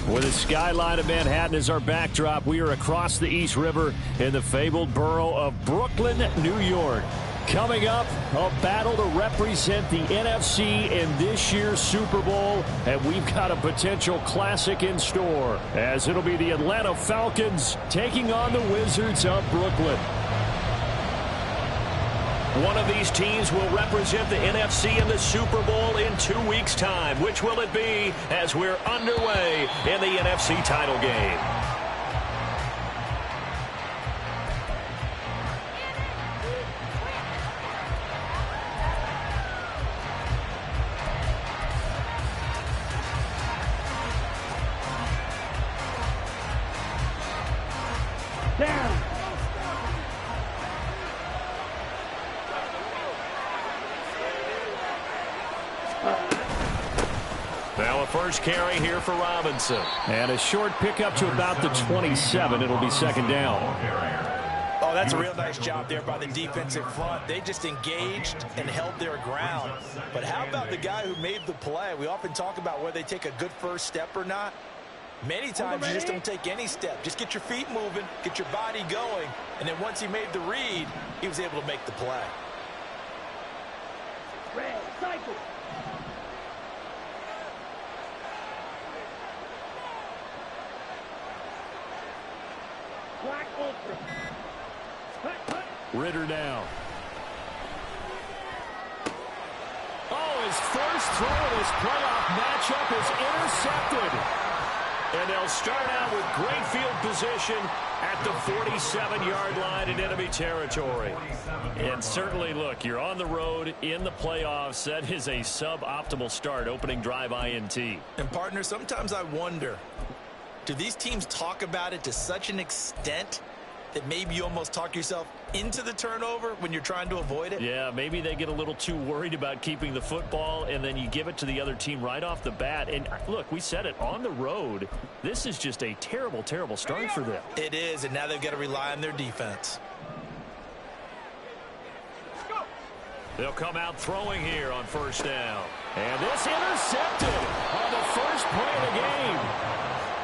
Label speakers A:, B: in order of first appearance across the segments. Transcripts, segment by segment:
A: With the skyline of Manhattan as our backdrop, we are across the East River in the fabled borough of Brooklyn, New York. Coming up, a battle to represent the NFC in this year's Super Bowl, and we've got a potential classic in store, as it'll be the Atlanta Falcons taking on the Wizards of Brooklyn.
B: One of these teams will represent the NFC in the Super Bowl in 2 weeks' time. Which will it be as we're underway in the NFC title game?
C: Down.
B: Now a first carry here for Robinson.
A: And a short pickup to about the 27. It'll be second down.
D: Oh, that's a real nice job there by the defensive front. They just engaged and held their ground. But how about the guy who made the play? We often talk about whether they take a good first step or not. Many times you just don't take any step. Just get your feet moving, get your body going, and then once he made the read, he was able to make the play.
C: Red, cycle. Black ultra.
A: Ritter now. Oh, his first throw of his playoff matchup is intercepted. And they'll start out with great field position at the 47-yard line in enemy territory. And certainly, look, you're on the road in the playoffs. That is a suboptimal start, opening drive INT.
D: And, partner, sometimes I wonder, do these teams talk about it to such an extent that maybe you almost talk yourself into the turnover when you're trying to avoid it?
A: Yeah, maybe they get a little too worried about keeping the football, and then you give it to the other team right off the bat. And look, we said it, on the road, this is just a terrible, terrible start for them.
D: It is, and now they've got to rely on their defense.
B: They'll come out throwing here on first down.
A: And this intercepted on the first play of the game.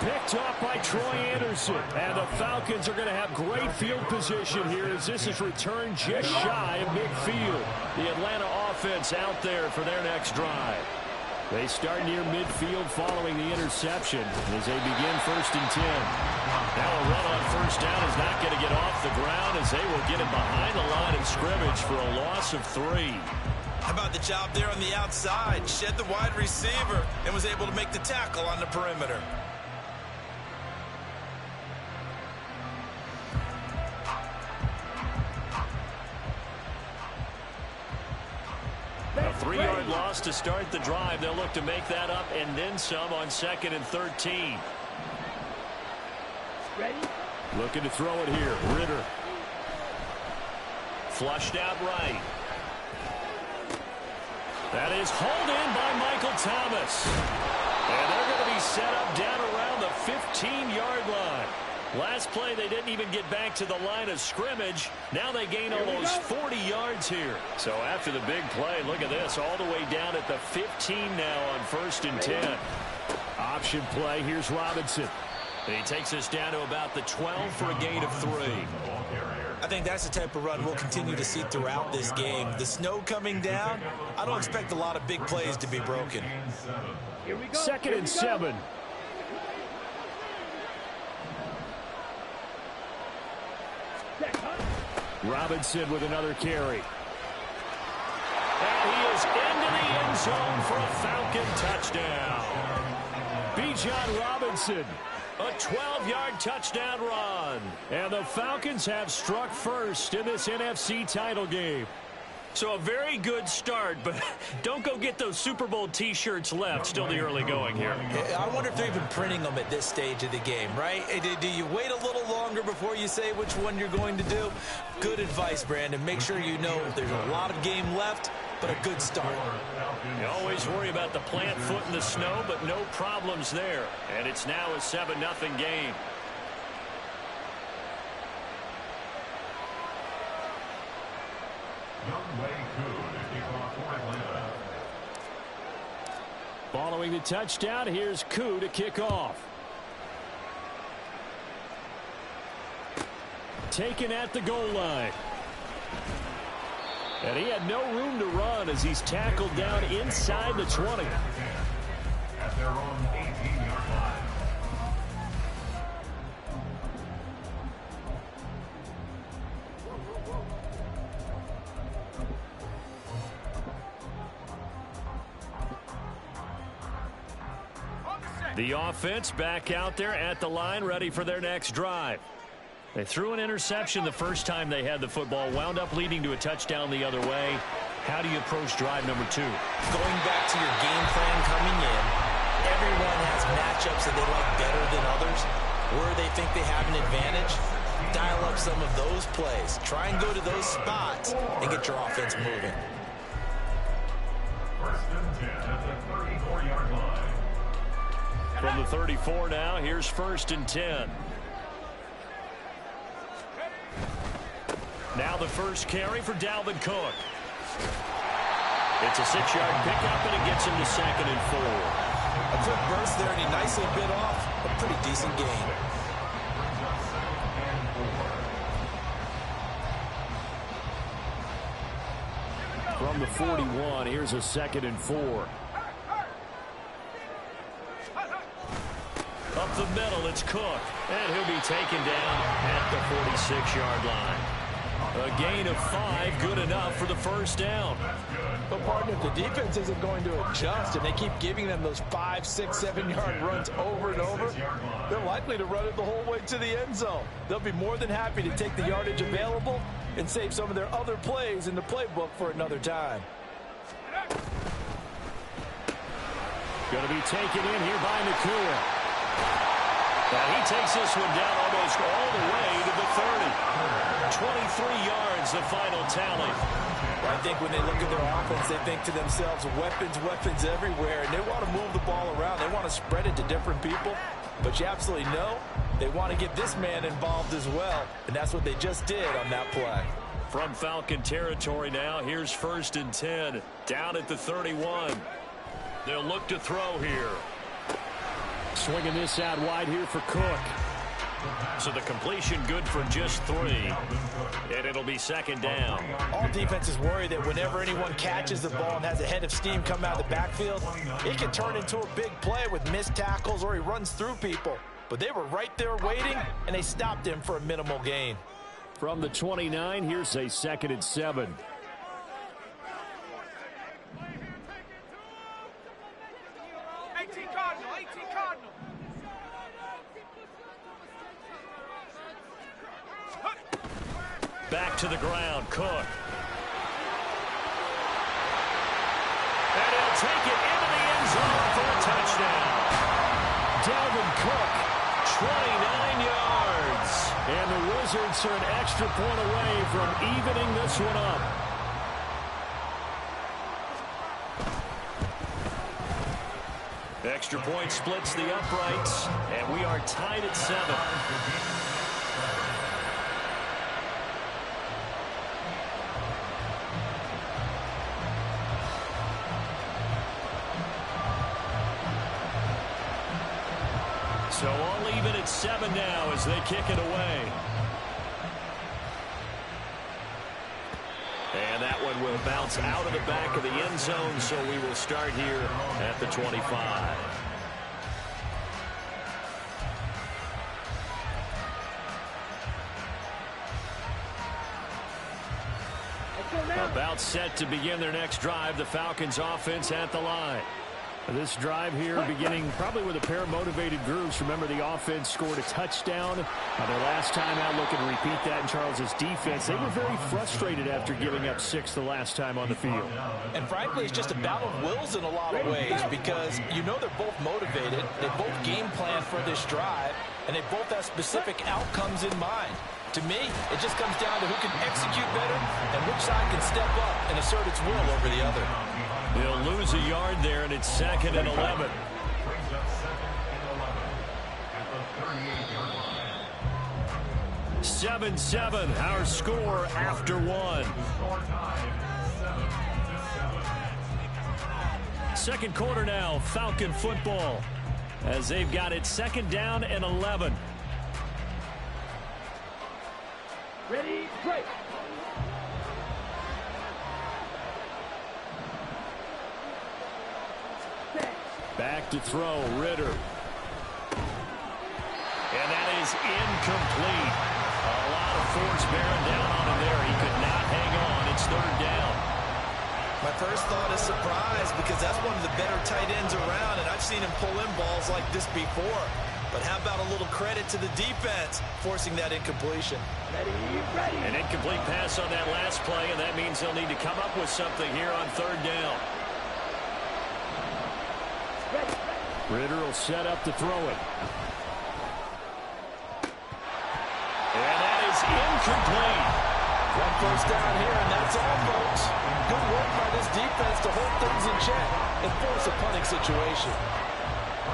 A: Picked up by Troy Anderson. And the Falcons are going to have great field position here as this is returned just shy of midfield. The Atlanta offense out there for their next drive. They start near midfield following the interception as they begin 1st and 10. Now a run on first down is not going to get off the ground as they will get it behind the line of scrimmage for a loss of 3.
D: How about the job there on the outside? Shed the wide receiver and was able to make the tackle on the perimeter.
A: A 3-yard loss to start the drive. They'll look to make that up and then some on 2nd and 13.
C: Ready?
A: Looking to throw it here. Ritter.
B: Flushed out right.
A: That is hauled in by Michael Thomas. And they're going to be set up down around the 15-yard line. Last play, they didn't even get back to the line of scrimmage. Now they gain almost 40 yards here. So after the big play, look at this, all the way down at the 15 now on 1st and 10. Option play, here's Robinson.
B: And he takes us down to about the 12 for a gain of 3.
D: I think that's the type of run we'll continue to see throughout this game. The snow coming down, I don't expect a lot of big plays to be broken.
C: Here we go.
A: 2nd and 7. Robinson with another carry. And he is into the end zone for a Falcon touchdown. Bijan Robinson, a 12-yard touchdown run. And the Falcons have struck first in this NFC title game.
B: So a very good start, but don't go get those Super Bowl T-shirts left. Still the early going here.
D: I wonder if they're even printing them at this stage of the game, right? Do you wait a little longer before you say which one you're going to do? Good advice, Brandon. Make sure you know there's a lot of game left, but a good start.
B: You always worry about the plant foot in the snow, but no problems there. And it's now a 7-0 game.
A: Following the touchdown, here's Koo to kick off. taken at the goal line. And he had no room to run as he's tackled down inside the 20.
E: At their own 18-yard line.
A: The offense back out there at the line, ready for their next drive. They threw an interception the first time they had the football, wound up leading to a touchdown the other way. How do you approach drive number 2?
D: Going back to your game plan coming in, everyone has matchups that they like better than others. Where they think they have an advantage, dial up some of those plays. Try and go to those spots and get your offense moving.
E: First and 10 at the 34-yard line.
A: From the 34 now, here's first and 10. Now the first carry for Dalvin Cook. It's a 6-yard pickup, and it gets him to 2nd and 4.
D: A quick burst there, and he nicely bit off a pretty decent gain.
A: From the 41, here's a 2nd and 4. Up the middle, it's Cook. And he'll be taken down at the 46-yard line. A gain of 5, good enough for the first down.
D: But partner, if the defense isn't going to adjust and they keep giving them those 5, 6, 7-yard runs over and over, they're likely to run it the whole way to the end zone. They'll be more than happy to take the yardage available and save some of their other plays in the playbook for another time.
A: Going to be taken in here by Nakua. And he takes this one down almost all the way to the 30. 23 yards, the final tally.
D: I think when they look at their offense, they think to themselves, weapons, weapons everywhere, and they want to move the ball around. They want to spread it to different people, but you absolutely know they want to get this man involved as well, and that's what they just did on that play.
A: From Falcon territory now, here's first and 10, down at the 31. They'll look to throw here. Swinging this out wide here for Cook. So the completion good for just 3. And it'll be 2nd down.
D: All defenses worry that whenever anyone catches the ball and has a head of steam come out of the backfield, it can turn into a big play with missed tackles or he runs through people. But they were right there waiting, and they stopped him for a minimal gain.
A: From the 29, here's a 2nd and 7. Back to the ground, Cook. And he'll take it into the end zone for a touchdown. Dalvin Cook, 29 yards. And the Wizards are an extra point away from evening this one up. Extra point splits the uprights, and we are tied at 7. So all even at 7 now as they kick it away. And that one will bounce out of the back of the end zone, so we will start here at the 25. About set to begin their next drive, the Falcons offense at the line. This drive here beginning probably with a pair of motivated groups. Remember, the offense scored a touchdown their last time out, looking to repeat that in Charles's defense. They were very frustrated after giving up 6 the last time on the field.
D: And frankly, it's just a battle of wills in a lot of ways because you know they're both motivated. They both game plan for this drive, and they both have specific outcomes in mind. To me, it just comes down to who can execute better and which side can step up and assert its will over the other.
A: They'll lose a yard there, and it's 2nd and 11. 7-7, our score after 1. Second quarter now, Falcon football, as they've got it 2nd down and 11.
C: Ready, break.
A: Back to throw, Ritter.
B: And that is incomplete. A lot of force bearing down on him there. He could not hang on. It's third down.
D: My first thought is surprise because that's one of the better tight ends around, and I've seen him pull in balls like this before. But how about a little credit to the defense forcing that incompletion?
C: Ready, ready.
B: An incomplete pass on that last play, and that means they'll need to come up with something here on third down.
C: Ready.
A: Ritter will set up to throw it.
B: And that is incomplete.
D: One first down here, and that's all, folks. Good work by this defense to hold things in check and force a punting situation.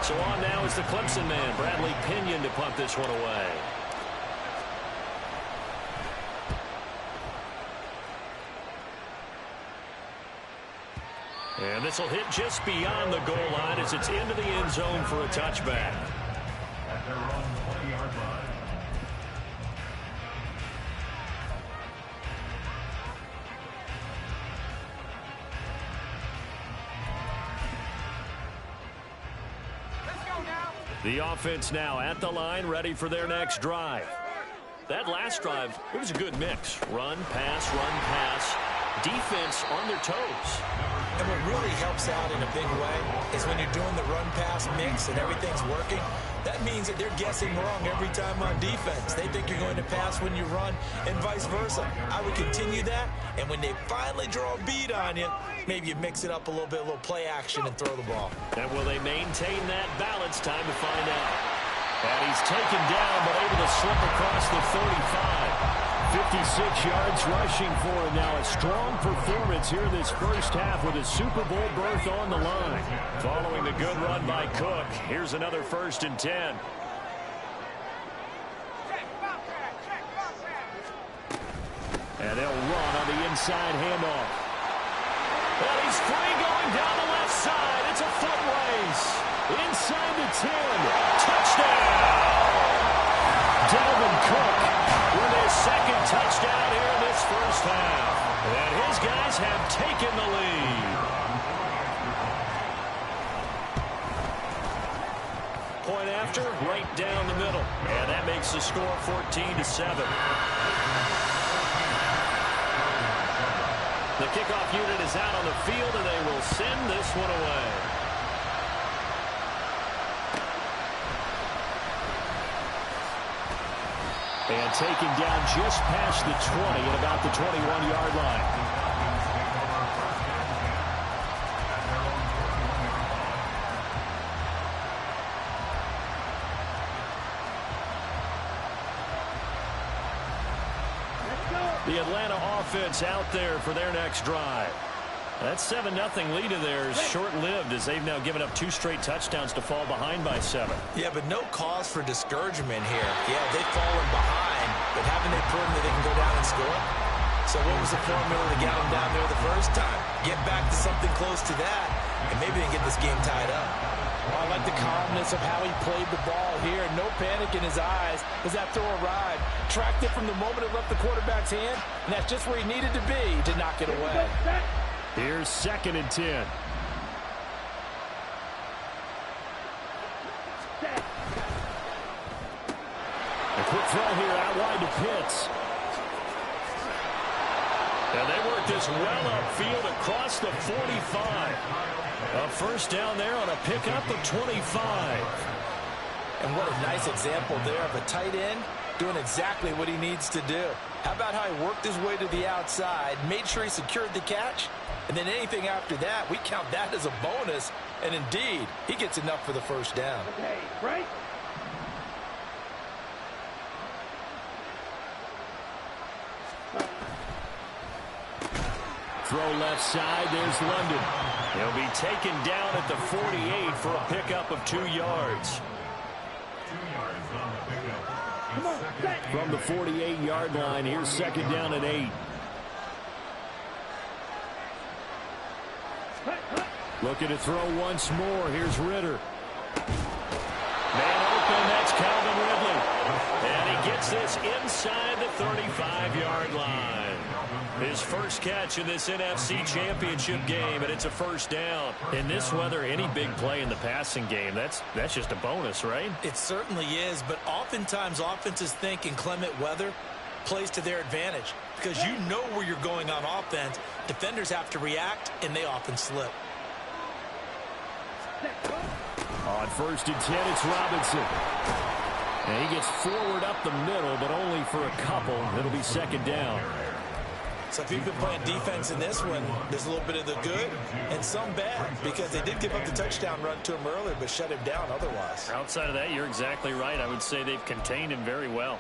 B: So on now is the Clemson man, Bradley Pinion, to punt this one away. And this will hit just beyond the goal line as it's into the end zone for a touchback.
E: At their own 20-yard line.
B: The offense now at the line, ready for their next drive. That last drive, it was a good mix. Run, pass, defense on their toes.
D: And what really helps out in a big way is when you're doing the run-pass mix and everything's working, that means that they're guessing wrong every time on defense. They think you're going to pass when you run and vice versa. I would continue that, and when they finally draw a bead on you, maybe you mix it up a little bit, a little play action and throw the ball.
B: And will they maintain that balance? Time to find out. And he's taken down but able to slip across the 35.
A: 56 yards rushing for him now. A strong performance here this first half with a Super Bowl berth on the line.
B: Following the good run by Cook, here's another 1st and 10.
A: And they'll run on the inside handoff.
B: And he's free going down the left side. It's a foot race.
A: Inside the 10. Touchdown! Dalvin Cook
B: with his second touchdown here in this first half. And his guys have taken the lead. Point after, right down the middle. And that makes the score 14-7. The kickoff unit is out on the field, and they will send this one away.
A: And taken down just past the 20 at about the 21-yard line. The Atlanta offense out there for their next drive. That 7-0 lead of theirs short-lived as they've now given up 2 straight touchdowns to fall behind by 7.
D: Yeah, but no cause for discouragement here. Yeah, they've fallen behind, but haven't they proven that they can go down and score? So what was the formula to get them down there the first time? Get back to something close to that, and maybe they can get this game tied up.
F: I like the calmness of how he played the ball here. No panic in his eyes as that throw arrived. Tracked it from the moment it left the quarterback's hand, and that's just where he needed to be to knock it away.
A: Here's 2nd and 10. A quick throw here out wide to Pitts.
B: And they work this well upfield across the 45. A first down there on a pickup of 25.
D: And what a nice example there of a tight end doing exactly what he needs to do. How about how he worked his way to the outside, made sure he secured the catch, and then anything after that, we count that as a bonus. And indeed, he gets enough for the first down.
C: Okay, right?
A: Throw left side. There's London.
B: He'll be taken down at the 48 for a pickup of 2 yards.
E: 2 yards on the pickup.
A: From the 48-yard line, here's 2nd down and 8. Looking to throw once more. Here's Ritter.
B: Man open, that's Calvin Ridley. And he gets this inside the 35-yard line. His first catch in this NFC Championship game, and it's a first down. In this weather, any big play in the passing game, that's just a bonus, right?
F: It certainly is, but oftentimes offenses think inclement weather plays to their advantage because you know where you're going on offense. Defenders have to react, and they often slip.
A: On 1st and 10, it's Robinson. And he gets forward up the middle, but only for a couple. It'll be 2nd down.
F: So if you've been playing defense in this one, there's a little bit of the good and some bad because they did give up the touchdown run to him earlier but shut him down otherwise.
B: Outside of that, you're exactly right. I would say they've contained him very well.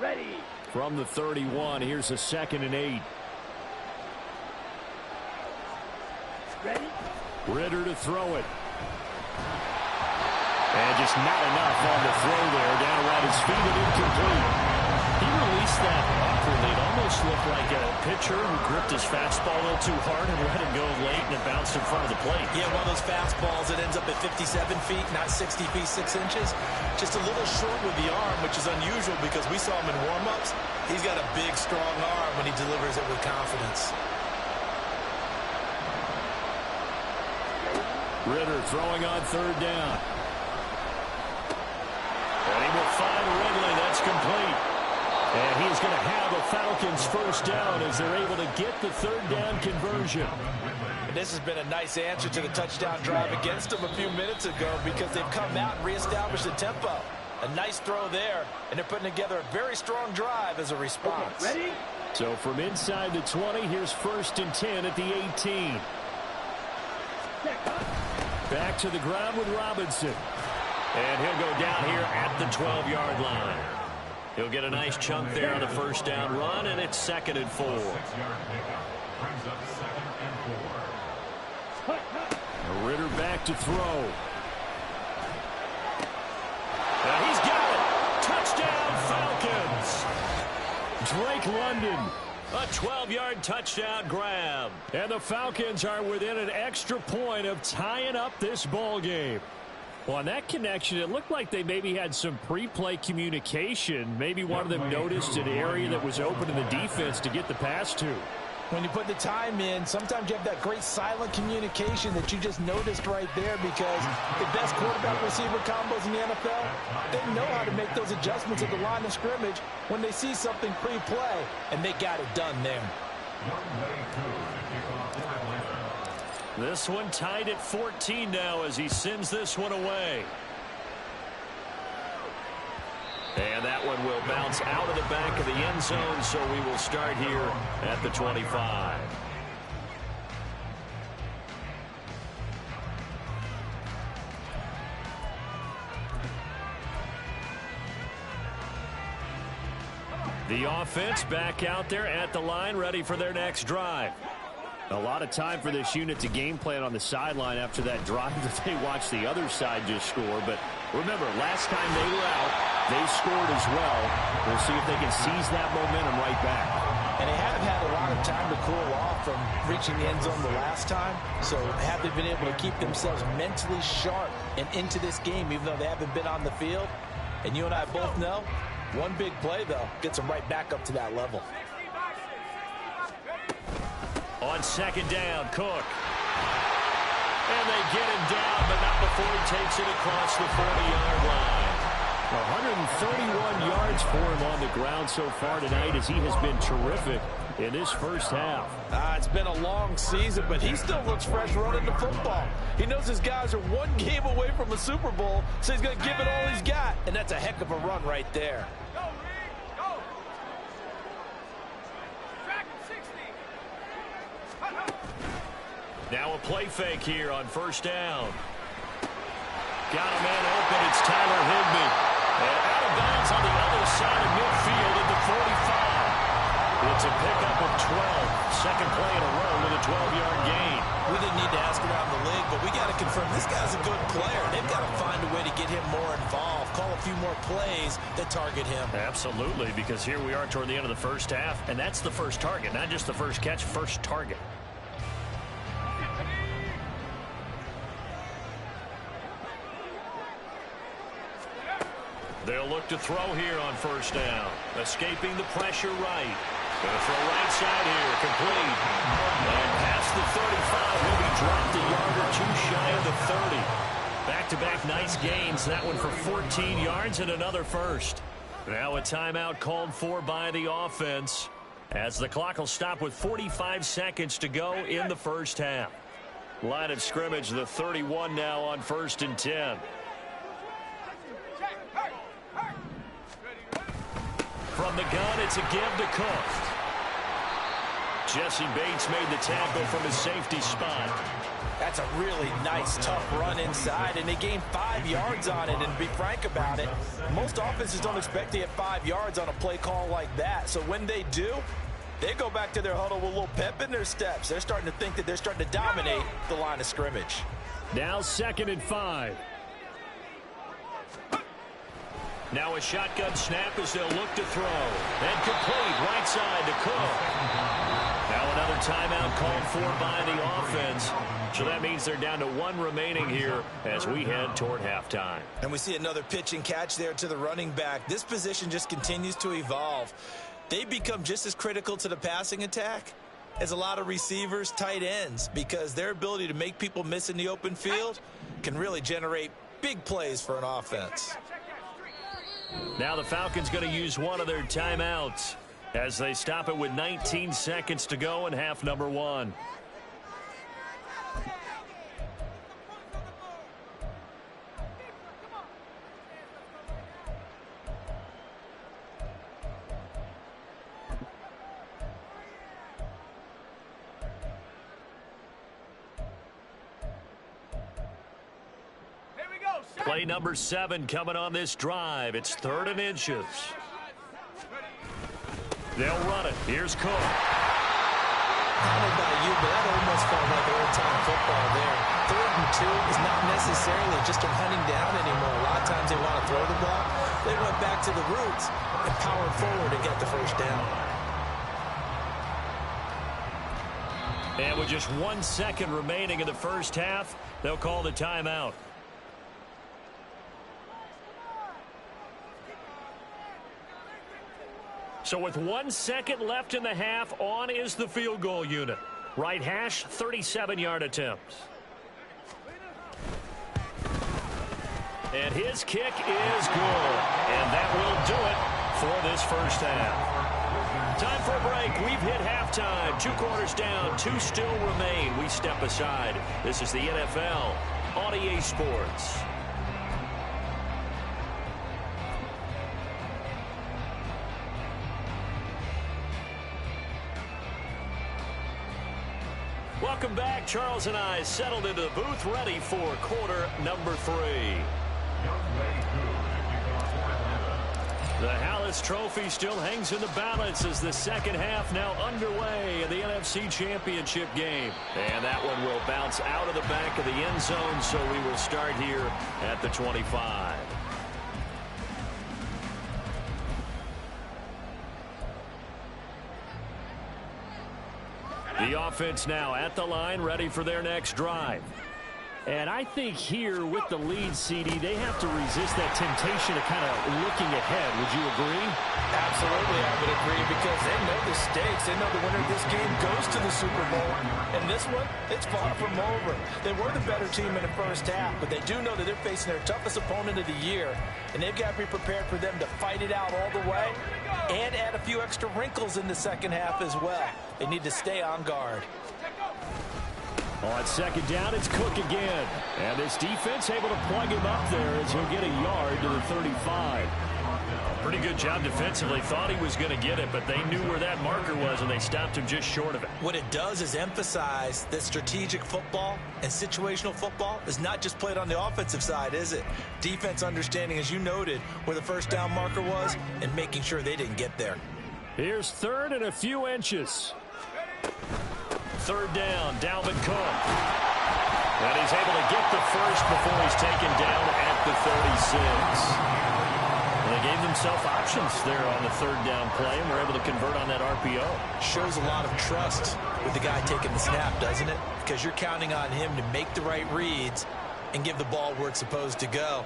C: Ready.
A: From the 31, here's a 2nd and 8.
C: Ready.
A: Ritter to throw it. And just not enough on the throw there. Down around his feet and incomplete.
B: He released that awkwardly. It almost looked like a pitcher who gripped his fastball a little too hard and let it go late, and it bounced in front of the plate.
F: Yeah, one of those fastballs that ends up at 57 feet, not 60 feet, 6 inches. Just a little short with the arm, which is unusual because we saw him in warm-ups. He's got a big, strong arm when he delivers it with confidence.
A: Ritter throwing on 3rd down.
B: And he will find Ridley. That's complete.
A: And he's going to have a Falcons first down as they're able to get the 3rd down conversion.
F: And this has been a nice answer to the touchdown drive against them a few minutes ago because they've come out and reestablished the tempo. A nice throw there, and they're putting together a very strong drive as a response.
C: Ready?
A: So from inside the 20, here's 1st and 10 at the 18. Back to the ground with Robinson.
B: And he'll go down here at the 12-yard line. He'll get a nice chunk there on the first down run, and it's 2nd and 4.
A: Ritter back to throw.
B: And he's got it. Touchdown, Falcons.
A: Drake London.
B: A 12-yard touchdown grab.
A: And the Falcons are within an extra point of tying up this ball game. Well, on that connection, it looked like they maybe had some pre-play communication. Maybe one of them noticed an area that was open in the defense to get the pass to.
F: When you put the time in, sometimes you have that great silent communication that you just noticed right there because the best quarterback-receiver combos in the NFL, they know how to make those adjustments at the line of scrimmage when they see something pre-play, and they got it done there.
B: This one tied at 14 now as he sends this one away. And that one will bounce out of the back of the end zone, so we will start here at the 25. The offense back out there at the line, ready for their next drive.
A: A lot of time for this unit to game plan on the sideline after that drive that they watched the other side just score. But remember, last time they were out, they scored as well. We'll see if they can seize that momentum right back.
F: And they have had a lot of time to cool off from reaching the end zone the last time. So have they been able to keep themselves mentally sharp and into this game, even though they haven't been on the field? And you and I both know, one big play, though, gets them right back up to that level.
B: On 2nd down, Cook. And they get him down, but not before he takes it across the 40-yard line.
A: 131 yards for him on the ground so far tonight as he has been terrific in this first half.
F: It's been a long season, but he still looks fresh running the football. He knows his guys are one game away from a Super Bowl, so he's going to give it all he's got, and that's a heck of a run right there.
B: Now a play fake here on 1st down. Got a man open. It's Tyler Higbee. And out of bounds on the other side of midfield at the 45. It's a pickup of 12. Second play in a row with a 12-yard gain.
F: We didn't need to ask around the league, but we got to confirm this guy's a good player. They've got to find a way to get him more involved, call a few more plays that target him.
B: Absolutely, because here we are toward the end of the first half, and that's the first target, not just the first catch, first target. look to throw here on first down. Escaping the pressure right. Going to throw right side here. Complete. And past the 35. He'll be dropped a yard or two shy of the 30. Back-to-back nice gains. That one for 14 yards and another first. Now a timeout called for by the offense, as the clock will stop with 45 seconds to go in the first half. Line of scrimmage, the 31 now on 1st and 10. From the gun, it's a give to Cook. Jesse Bates made the tackle from his safety spot.
D: That's a really nice, tough run inside, and they gained 5 yards on it. And to be frank about it, most offenses don't expect to get 5 yards on a play call like that. So when they do, they go back to their huddle with a little pep in their steps. They're starting to think that they're starting to dominate the line of scrimmage.
A: Now 2nd and 5.
B: Now a shotgun snap as they'll look to throw. And complete right side to Cook. Now another timeout called for by the offense. So that means they're down to 1 remaining here as we head toward halftime.
D: And we see another pitch and catch there to the running back. This position just continues to evolve. They become just as critical to the passing attack as a lot of receivers, tight ends, because their ability to make people miss in the open field can really generate big plays for an offense.
B: Now the Falcons going to use one of their timeouts as they stop it with 19 seconds to go in half number 1. Play number 7 coming on this drive. It's 3rd and inches. They'll run it. Here's Cook.
F: I don't know about you, but that almost felt like old-time football there. 3rd and 2 is not necessarily just a hunting down anymore. A lot of times they want to throw the ball. They went back to the roots and powered forward to get the first down.
B: And with just 1 second remaining in the first half, they'll call the timeout. So with 1 second left in the half, on is the field goal unit. Right hash, 37-yard attempts. And his kick is good. And that will do it for this first half. Time for a break. We've hit halftime. 2 quarters down, 2 still remain. We step aside. This is the NFL on EA Sports. Welcome back. Charles and I settled into the booth, ready for quarter number 3. The Hallis Trophy still hangs in the balance as the second half now underway in the NFC Championship game. And that one will bounce out of the back of the end zone, so we will start here at the 25. The offense now at the line, ready for their next drive.
A: And I think here with the lead, CD, they have to resist that temptation of kind of looking ahead. Would you agree?
D: Absolutely, I would agree, because they know the stakes. They know the winner of this game goes to the Super Bowl. And this one, it's far from over. They were the better team in the first half, but they do know that they're facing their toughest opponent of the year. And they've got to be prepared for them to fight it out all the way and add a few extra wrinkles in the second half as well. They need to stay on guard.
A: On second down, it's Cook again. And this defense able to plug him up there as he'll get a yard to the 35.
B: Pretty good job defensively. Thought he was going to get it, but they knew where that marker was, and they stopped him just short of it.
D: What it does is emphasize that strategic football and situational football is not just played on the offensive side, is it? Defense understanding, as you noted, where the first down marker was and making sure they didn't get there.
A: Here's 3rd and a few inches.
B: 3rd down, Dalvin Cook. And he's able to get the first before he's taken down at the 36. And they gave themselves options there on the 3rd down play, and were able to convert on that RPO.
D: Shows a lot of trust with the guy taking the snap, doesn't it? Because you're counting on him to make the right reads and give the ball where it's supposed to go.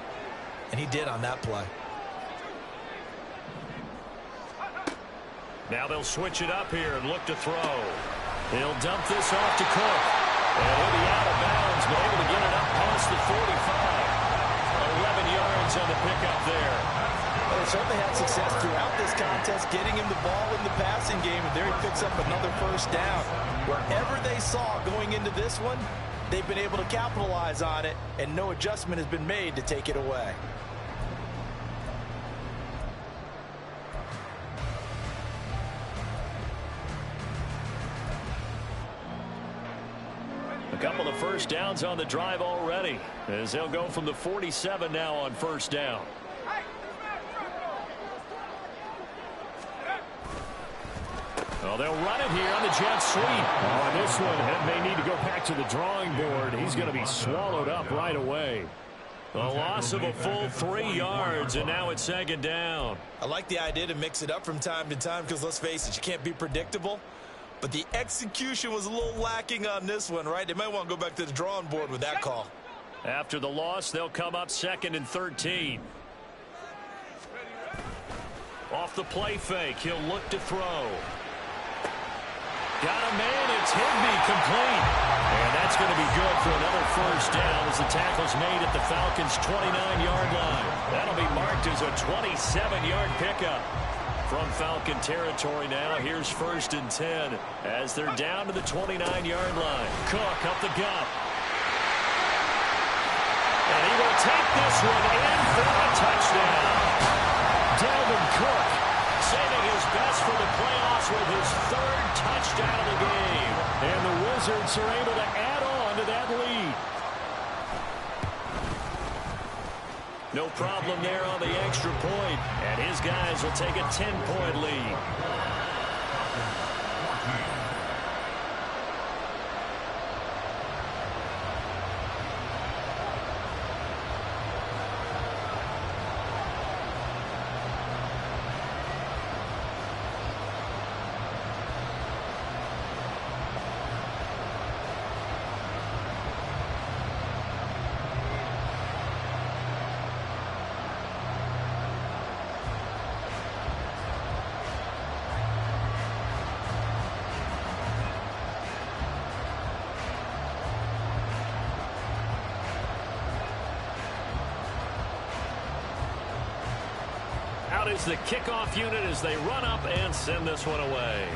D: And he did on that play.
B: Now they'll switch it up here and look to throw. He'll dump this off to Cook. And he'll be out of bounds, but able to get it up past the 45. 11 yards on the pickup there.
D: Well, they certainly had success throughout this contest, getting him the ball in the passing game, and there he picks up another first down. Wherever they saw going into this one, they've been able to capitalize on it, and no adjustment has been made to take it away.
B: A couple of first downs on the drive already, as they'll go from the 47 now on first down. Oh, they'll run it here on the jet sweep.
A: Oh, and this one may need to go back to the drawing board. He's going to be swallowed up right away.
B: A loss of a full 3 yards, and now it's second down.
D: I like the idea to mix it up from time to time because, let's face it, you can't be predictable. But the execution was a little lacking on this one, right? They might want to go back to the drawing board with that call.
B: After the loss, they'll come up 2nd and 13. Off the play fake, he'll look to throw. Got a man, it's Higbee, complete. And that's going to be good for another first down as the tackle's made at the Falcons' 29-yard line. That'll be marked as a 27-yard pickup. From Falcon territory now, here's 1st and 10 as they're down to the 29-yard line. Cook up the gut. And he will take this one in for a touchdown. Dalvin Cook saving his best for the playoffs with his 3rd touchdown of the game.
A: And the Wizards are able to add on to that lead.
B: No problem there on the extra point, and his guys will take a 10-point lead. Out is the kickoff unit as they run up and send this one away.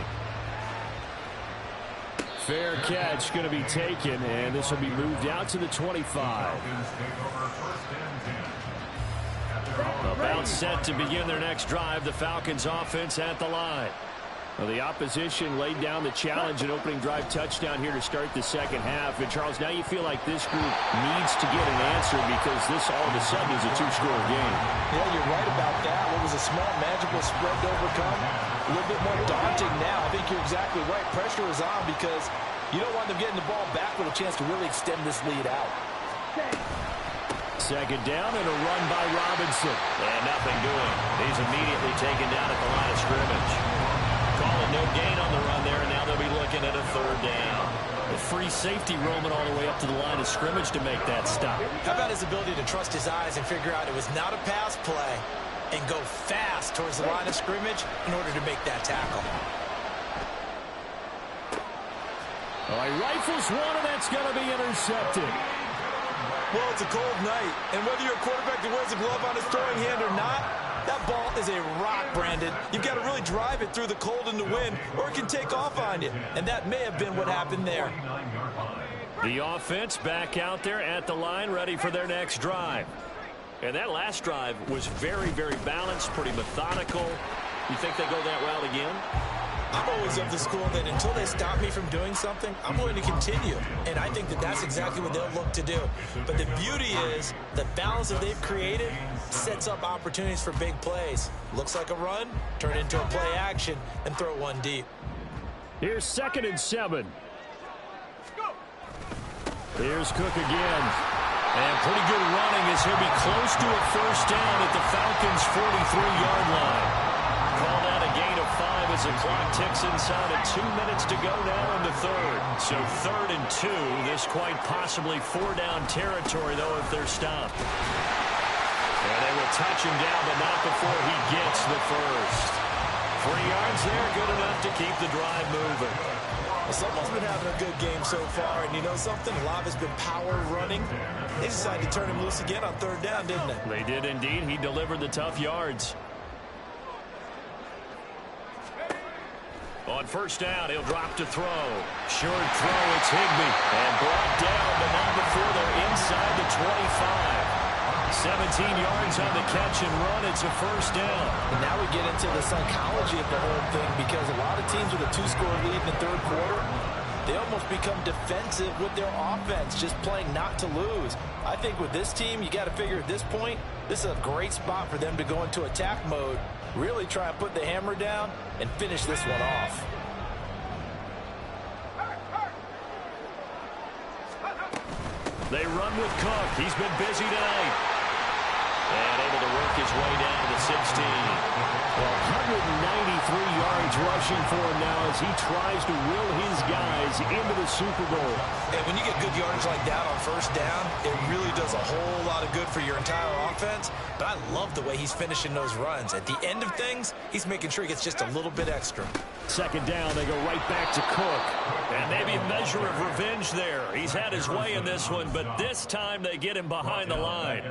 A: Fair catch going to be taken, and this will be moved out to the 25.
B: About set to begin their next drive, the Falcons offense at the line.
A: Well, the opposition laid down the challenge and opening drive touchdown here to start the second half. And, Charles, now you feel like this group needs to get an answer because this all of a sudden is a 2-score game.
F: Yeah, you're right about that. What was a small, magical spread to overcome? A little bit more daunting now. I think you're exactly right. Pressure is on because you don't want them getting the ball back with a chance to really extend this lead out.
A: Second down and a run by Robinson.
B: And nothing doing. He's immediately taken down at the line of scrimmage. Calling no gain on the run there, and now they'll be looking at a 3rd down.
A: A free safety roaming all the way up to the line of scrimmage to make that stop.
D: How about his ability to trust his eyes and figure out it was not a pass play and go fast towards the line of scrimmage in order to make that tackle.
A: Oh, he rifles one, and that's going to be intercepted.
D: Well, it's a cold night, and whether you're a quarterback that wears a glove on his throwing hand or not, that ball is a rock, Brandon. You've got to really drive it through the cold and the wind, or it can take off on you. And that may have been what happened there.
B: The offense back out there at the line, ready for their next drive. And that last drive was very, very balanced, pretty methodical. You think they go that route again?
D: I'm always of the school that until they stop me from doing something, I'm going to continue. And I think that that's exactly what they'll look to do. But the beauty is the balance that they've created sets up opportunities for big plays. Looks like a run, turn it into a play action, and throw one deep.
A: Here's 2nd and 7. Here's Cook again.
B: And pretty good running as he'll be close to a first down at the Falcons' 43-yard line. Call that a gain of 5 as the clock ticks inside of 2 minutes to go now in the 3rd. So 3rd and 2, this quite possibly 4-down territory, though, if they're stopped. And they will touch him down, but not before he gets the first. 3 yards there, good enough to keep the drive moving.
F: Well, someone's been having a good game so far, and you know something? A lot has been power running. They decided to turn him loose again on 3rd down, didn't they?
B: They did indeed. He delivered the tough yards. On 1st down, he'll drop to throw. Short throw, it's Higbee. And brought down, but not before they're inside the 25. 17 yards on the catch and run. It's a 1st down.
F: And now we get into the psychology of the whole thing, because a lot of teams with a 2-score lead in the 3rd quarter, they almost become defensive with their offense, just playing not to lose. I think with this team, you got to figure at this point, this is a great spot for them to go into attack mode, really try and put the hammer down and finish this one off.
B: They run with Cook. He's been busy tonight. And able to work his way down to the 16.
A: Well, 193 yards rushing for him now as he tries to will his guys into the Super Bowl.
D: And when you get good yardage like that on 1st down, it really does a whole lot of good for your entire offense. But I love the way he's finishing those runs. At the end of things, he's making sure he gets just a little bit extra.
A: 2nd down, they go right back to Cook.
B: And maybe a measure of revenge there. He's had his way in this one, but this time they get him behind the line.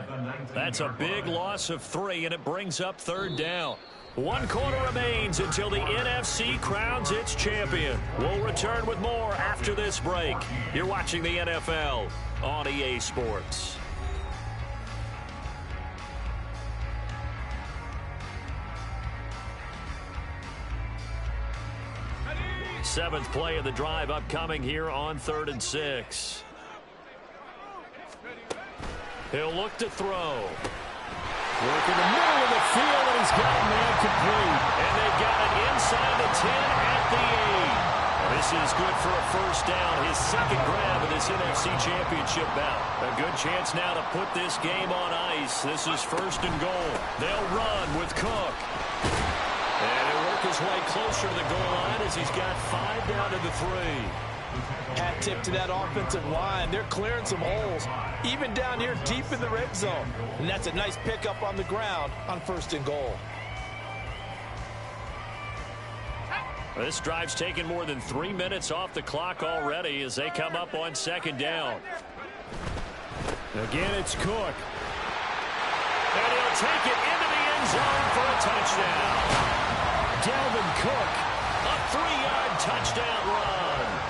B: That's a big loss of 3, and it brings up 3rd down. 1 quarter remains until the NFC crowns its champion. We'll return with more after this break. You're watching the NFL on EA Sports. Seventh play of the drive upcoming here on 3rd and 6. He'll look to throw.
A: Work in the middle of the field, and he's got a man complete.
B: And they've got it inside the 10 at the 8. This is good for a 1st down, his 2nd grab of this NFC Championship bout. A good chance now to put this game on ice. This is 1st and goal. They'll run with Cook. And he'll work his way closer to the goal line as he's got 5 down to the 3.
F: Hat tip to that offensive line. They're clearing some holes, even down here deep in the red zone. And that's a nice pickup on the ground on 1st and goal.
B: This drive's taken more than 3 minutes off the clock already as they come up on 2nd down.
A: Again, it's Cook.
B: And he'll take it into the end zone for a touchdown.
A: Dalvin Cook.
B: A 3-yard touchdown run.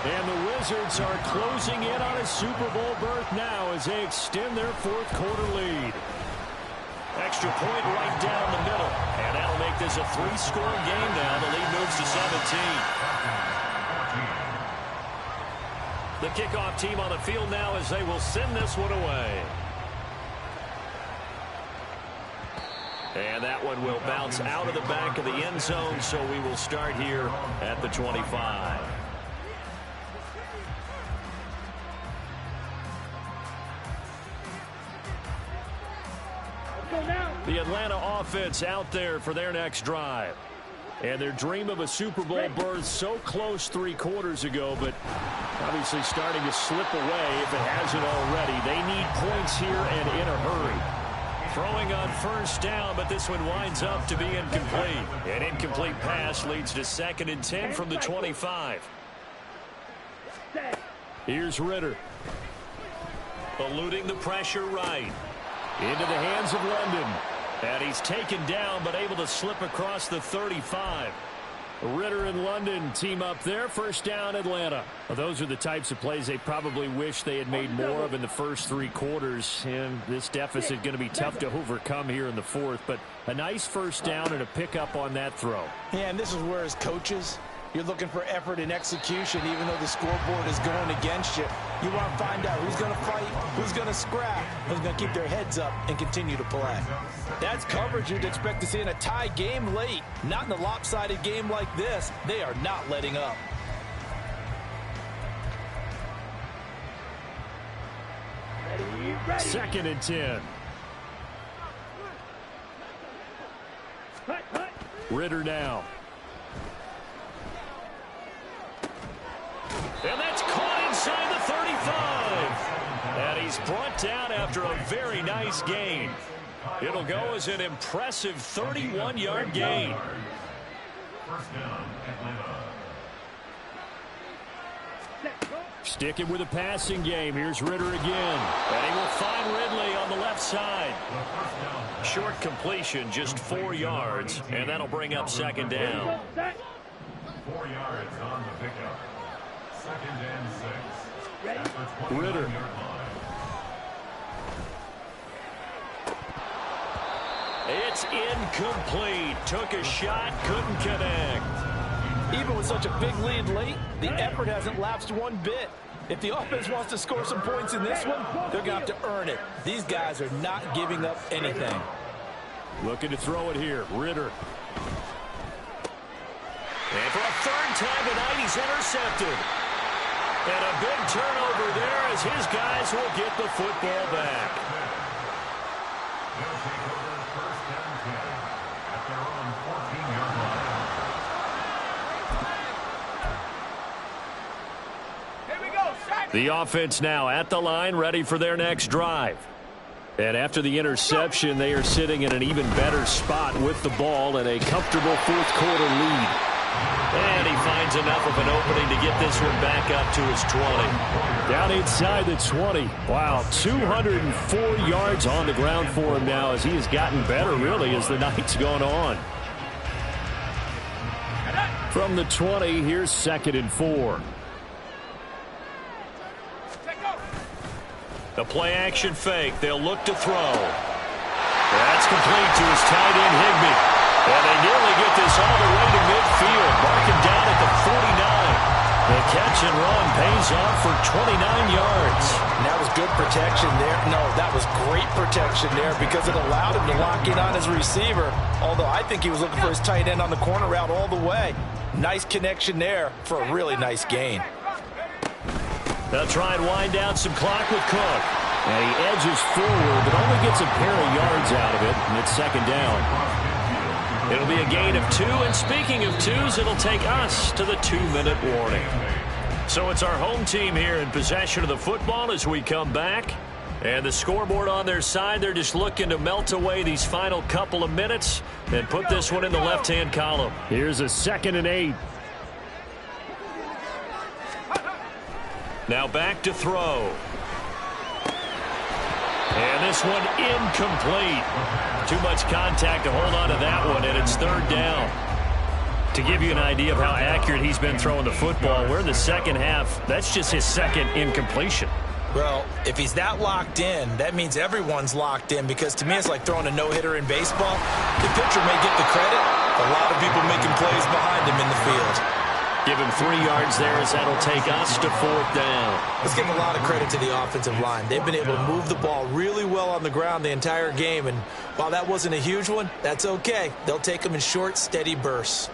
A: And the Wizards are closing in on a Super Bowl berth now as they extend their 4th quarter lead.
B: Extra point right down the middle. And that'll make this a 3-score game now. The lead moves to 17. The kickoff team on the field now as they will send this one away. And that one will bounce out of the back of the end zone, so we will start here at the 25.
A: The Atlanta offense out there for their next drive. And their dream of a Super Bowl berth so close 3 quarters ago, but obviously starting to slip away if it hasn't already. They need points here and in a hurry.
B: Throwing on 1st down, but this one winds up to be incomplete. An incomplete pass leads to 2nd and 10 from the 25.
A: Here's Ritter.
B: Eluding the pressure right.
A: Into the hands of London.
B: And he's taken down, but able to slip across the 35.
A: Ritter and London team up there. 1st down, Atlanta.
B: Well, those are the types of plays they probably wish they had made more of in the first 3 quarters. And this deficit going to be tough to overcome here in the 4th. But a nice 1st down and a pickup on that throw.
F: Yeah, and this is where as coaches, you're looking for effort and execution, even though the scoreboard is going against you. You want to find out who's going to fight, who's going to scrap, who's going to keep their heads up and continue to play. That's coverage you'd expect to see in a tie game late. Not in a lopsided game like this. They are not letting up.
C: Ready.
A: 2nd and 10. Ritter now.
B: And that's caught inside the 35. And he's brought down after a very nice gain. It'll go as an impressive 31-yard gain.
E: First down, Atlanta.
A: Sticking with a passing game. Here's Ritter again. And he will find Ridley on the left side.
B: Short completion, just 4 yards, and that'll bring up second down.
E: 4 yards on the pickup. Second and 6. At the 29-yard
A: Ritter.
E: line.
B: It's incomplete. Took a shot, couldn't connect.
F: Even with such a big lead late, the effort hasn't lapsed one bit. If the offense wants to score some points in this one, they're going to have to earn it. These guys are not giving up anything.
A: Looking to throw it here. Ritter.
B: And for a third time tonight, he's intercepted. And a big turnover there as his guys will get the football back.
E: They'll take over first and 10 at their own 14-yard line.
A: The offense now at the line, ready for their next drive. And after the interception, they are sitting in an even better spot with the ball and a comfortable fourth-quarter lead.
B: And he finds enough of an opening to get this one back up to his 20.
A: Down inside the 20. Wow, 204 yards on the ground for him now as he has gotten better, really, as the night's gone on. From the 20, here's 2nd and 4.
B: The play-action fake. They'll look to throw. That's complete to his tight end, Higbee. And they nearly get this all the way to midfield. Mark him down at the 49. The catch and run pays off for 29 yards.
F: And that was good protection there. No, that was great protection there because it allowed him to lock in on his receiver. Although I think he was looking for his tight end on the corner route all the way. Nice connection there for a really nice gain.
B: They'll try and wind down some clock with Cook.
A: And he edges forward, but only gets a pair of yards out of it, and it's 2nd down.
B: It'll be a gain of 2, and speaking of 2s, it'll take us to the 2-minute warning. So it's our home team here in possession of the football as we come back. And the scoreboard on their side, they're just looking to melt away these final couple of minutes and put this one in the left-hand column.
A: Here's a 2nd and 8.
B: Now back to throw. And this one incomplete. Too much contact to hold on to that one, and it's 3rd down. To give you an idea of how accurate he's been throwing the football, we're in the second half. That's just his 2nd incompletion.
F: Well, if he's that locked in, that means everyone's locked in because to me it's like throwing a no-hitter in baseball. The pitcher may get the credit. A lot of people making plays behind him in the field.
B: Give him 3 yards there as that'll take us to 4th down.
F: Let's give a lot of credit to the offensive line. They've been able to move the ball really well on the ground the entire game, and while that wasn't a huge one, that's okay. They'll take them in short, steady bursts.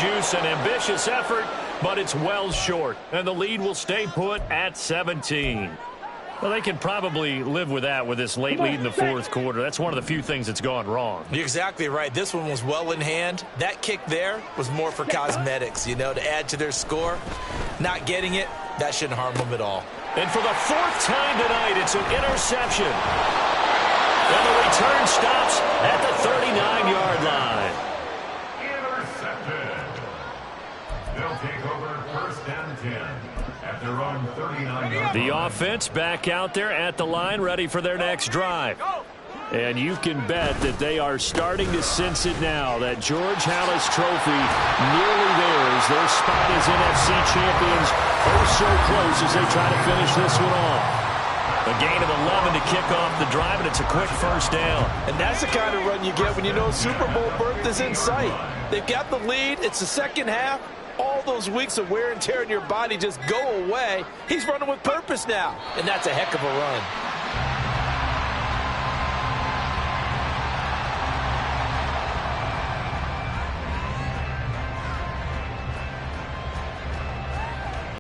B: Juice, an ambitious effort, but it's well short, and the lead will stay put at 17. Well, they can probably live with that with this late lead in the 4th quarter. That's one of the few things that's gone wrong.
F: You're exactly right. This one was well in hand. That kick there was more for cosmetics, you know, to add to their score. Not getting it, that shouldn't harm them at all.
B: And for the 4th time tonight, it's an interception. And the return stops at the 39-yard line.
E: They'll take over first and 10 at their own 39-yard
A: The offense back out there at the line, ready for their next drive. And you can bet that they are starting to sense it now, that George Halas Trophy nearly theirs. Their spot as NFC champions, oh so close as they try to finish this one off.
B: A gain of 11 to kick off the drive, and it's a quick 1st down.
F: And that's the kind of run you get when you know Super Bowl berth is in sight. They've got the lead. It's the second half. All those weeks of wear and tear in your body just go away. He's running with purpose now, and that's a heck of a run.